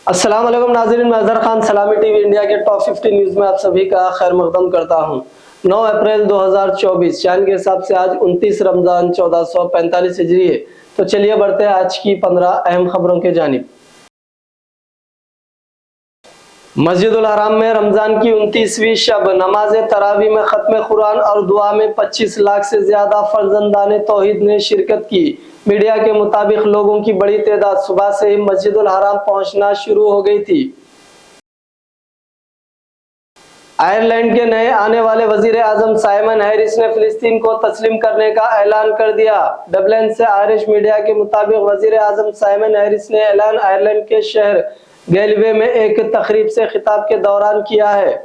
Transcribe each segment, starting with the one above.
अस्सलाम वालेकुम नाज़रीन, मैं अजहर खान सलामी टीवी इंडिया के टॉप 50 न्यूज में आप सभी का खैर मकदम करता हूं। 9 अप्रैल 2024 चांद के हिसाब से आज 29 रमजान 1445 हिजरी है। तो चलिए बढ़ते हैं आज की 15 अहम खबरों के जानिब। मस्जिदुल हराम में रमजान की 29वीं शब नमाज तरावी में खत्म कुरान और दुआ में 25 लाख से ज्यादा फर्जंदाने तौहीद ने शिरकत की। मीडिया के मुताबिक लोगों की बड़ी तादाद सुबह से ही मस्जिदुल हराम पहुंचना शुरू हो गई थी। आयरलैंड के नए आने वाले वजीर आजम साइमन हैरिस ने फिलिस्तीन को तस्लीम करने का ऐलान कर दिया। डबलिन से आयरिश मीडिया के मुताबिक वजीर आजम साइमन हैरिस ने ऐलान आयरलैंड के शहर गैलवे में एक तकरीब से खिताब के दौरान किया है।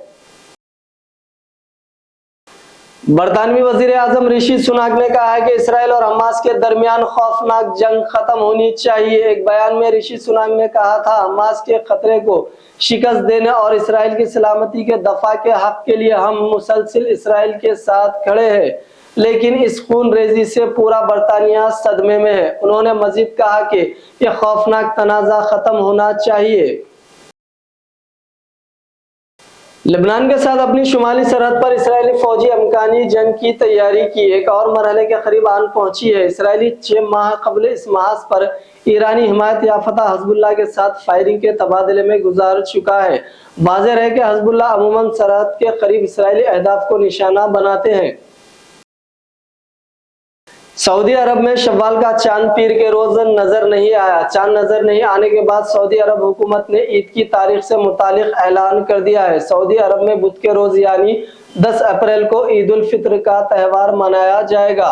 बरतानवी वजीर आजम ऋषि सुनाक ने कहा है कि इसराइल और हमास के दरमियान खौफनाक जंग खत्म होनी चाहिए। एक बयान में ऋषि सुनाक ने कहा था, हमास के खतरे को शिकस्त देने और इसराइल की सलामती के दफा के हक के लिए हम मुसलसिल इसराइल के साथ खड़े हैं, लेकिन इस खून रेजी से पूरा बरतानिया सदमे में है। उन्होंने मजीद कहा कि यह खौफनाक तनाज़ा खत्म होना चाहिए। लेबनान के साथ अपनी शुमाली सरहद पर इसराइली फौजी अमकानी जंग की तैयारी की एक और मरहले के करीब आन पहुंची है। इसराइली 6 माह कबल इस महाज पर ईरानी हिमायत याफ्ता हजबुल्लाह के साथ फायरिंग के तबादले में गुजार चुका है। वाज़ेह है कि हजबुल्लाह अमूमन सरहद के करीब इसराइली अहदाफ को निशाना बनाते हैं। सऊदी अरब में शव्वाल का चांद पीर के रोज नजर नहीं आया। चांद नजर नहीं आने के बाद सऊदी अरब हुकूमत ने ईद की तारीख से मुतालिक ऐलान कर दिया है। सऊदी अरब में बुध के रोज यानी 10 अप्रैल को ईद उल फित्र का त्यौहार मनाया जाएगा।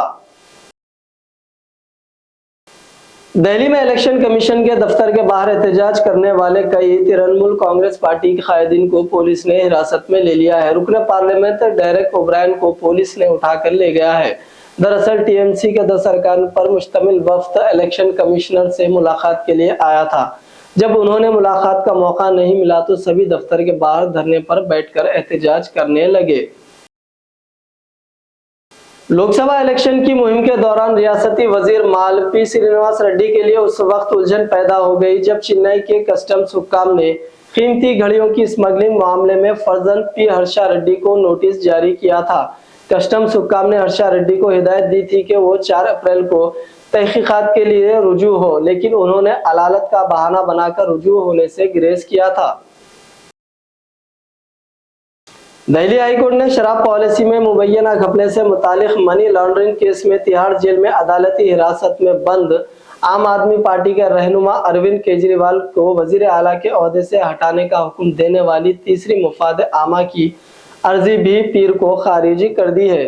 दिल्ली में इलेक्शन कमीशन के दफ्तर के बाहर एहतजाज करने वाले कई तृणमूल कांग्रेस पार्टी के कायदीन को पुलिस ने हिरासत में ले लिया है। रुकन पार्लियामेंट डेरेक ओब्रायन को पुलिस ने उठाकर ले गया है। दरअसल टीएमसी के 10 अरकान पर मुश्तमिल वफ्द इलेक्शन कमिश्नर से मुलाकात के लिए आया था। जब उन्होंने मुलाकात का मौका नहीं मिला तो सभी दफ्तर के बाहर धरने पर बैठकर एहतजाज करने लगे। लोकसभा इलेक्शन की मुहिम के दौरान रियासती वजीर माल पी श्रीनिवास रेड्डी के लिए उस वक्त उलझन पैदा हो गई जब चेन्नई के कस्टम्स हुक्काम ने कीमती घड़ियों की स्मगलिंग मामले में फर्जंद पी हर्षा रेड्डी को नोटिस जारी किया था। कस्टम्स हुक्काम ने हर्षा रेड्डी को हिदायत दी थी कि वो 4 अप्रैल को तहकीकात के लिए रुजू हो, लेकिन उन्होंने अदालत का बहाना बनाकर रुजू होने से गुरेज किया था। दिल्ली हाईकोर्ट ने शराब पॉलिसी में मुबैना घपले से मुतालिक मनी लॉन्ड्रिंग केस में तिहाड़ जेल में अदालती हिरासत में बंद आम आदमी पार्टी के रहनुमा अरविंद केजरीवाल को वजीर आला के ओहदे से हटाने का हुक्म देने वाली तीसरी मुफाद आमा की अर्जी भी पीर को खारिज कर दी है।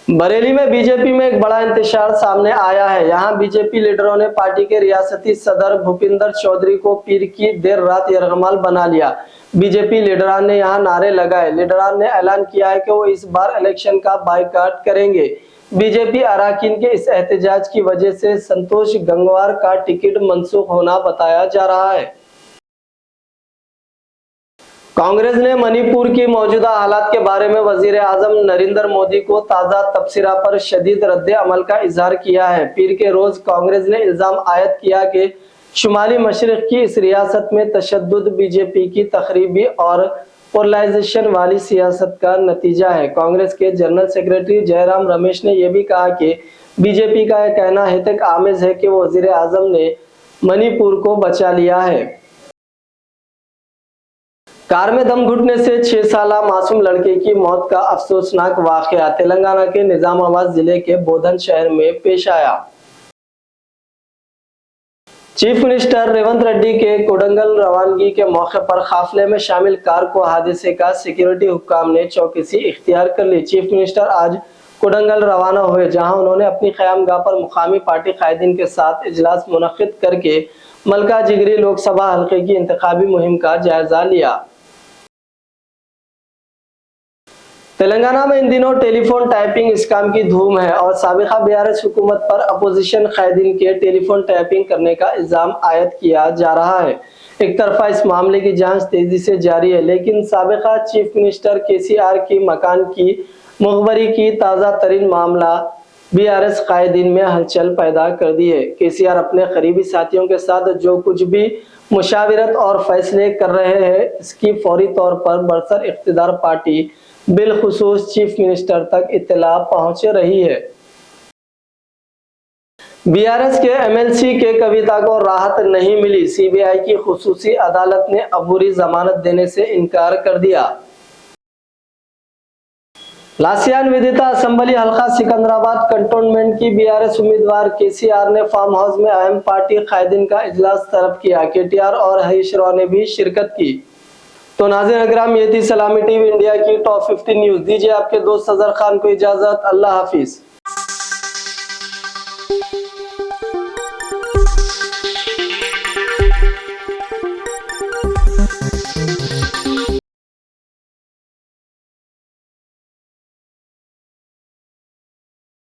बरेली में बीजेपी में एक बड़ा इंतशार सामने आया है। यहां बीजेपी लीडरों ने पार्टी के रियासती सदर भूपिंदर चौधरी को पीर की देर रात यरगमाल बना लिया। बीजेपी लीडरान ने यहां नारे लगाए। लीडरान ने ऐलान किया है कि वो इस बार इलेक्शन का बायकॉट करेंगे। बीजेपी अरकान के इस एहतजाज की वजह से संतोष गंगवार का टिकट मंसूख होना बताया जा रहा है। कांग्रेस ने मणिपुर की मौजूदा हालात के बारे में वजीर आजम नरेंद्र मोदी को ताज़ा तबसरा पर शदीद रद्द अमल का इजहार किया है। पीर के रोज कांग्रेस ने इल्जाम आयद किया कि शुमाली मशरिक की इस रियासत में तशद्दुद बीजेपी की तखरीबी और पोलराइजेशन वाली सियासत का नतीजा है। कांग्रेस के जनरल सेक्रेटरी जयराम रमेश ने यह भी कहा कि बीजेपी का यह कहना हेतक आमेज है कि वजीर आजम ने मणिपुर को बचा लिया है। कार में दम घुटने से 6 साला मासूम लड़के की मौत का अफसोसनाक वाकया तेलंगाना के निजामाबाद जिले के बोधन शहर में पेश आया। चीफ मिनिस्टर रेवंत रेड्डी के कोडंगल रवानगी के मौके पर काफिले में शामिल कार को हादसे का सिक्योरिटी हुक्काम ने चौकसी इख्तियार कर ली। चीफ मिनिस्टर आज कोडंगल रवाना हुए, जहां उन्होंने अपनी क़यामगाह पर मुकामी पार्टी कायदीन के साथ इजलास मुनक्किद करके मलका जिगरी लोकसभा हल्के की इंतखाबी मुहिम का जायजा लिया। तेलंगाना में इन दिनों टेलीफोन टाइपिंग स्कैम की धूम है और साबिका बीआरएस हुकूमत पर अपोजिशन कायदीन के टेलीफोन टाइपिंग करने का इल्जाम आयद किया जा रहा है। एक तरफा इस मामले की जांच तेजी से जारी है, लेकिन साबिका चीफ मिनिस्टर केसीआर की मकान की मुखबरी की ताज़ा तरीन मामला बीआरएस कायदीन में हलचल पैदा कर दी है। केसीआर अपने करीबी साथियों के साथ जो कुछ भी मुशाविरत और फैसले कर रहे हैं, इसकी फौरी तौर पर बरसर इख्तिदार पार्टी बिलखुसूस चीफ मिनिस्टर तक इत्तला पहुंच रही है। बीआरएस के एमएलसी के कविता को राहत नहीं मिली। सीबीआई की खुसूसी अदालत ने अबूरी जमानत देने से इनकार कर दिया। लासियान विदिता असेंबली हल्का सिकंदराबाद कंटोनमेंट की बीआरएस उम्मीदवार केसीआर ने फार्म हाउस में अहम पार्टी कायदीन का इजलास तलब किया। केटीआर और हरीश राव ने भी शिरकत की। तो नाज़रीन अकराम, ये थी सलामी टीवी इंडिया की टॉप 15 न्यूज। दीजिए आपके दोस्त अजहर खान को इजाजत। अल्लाह हाफिज।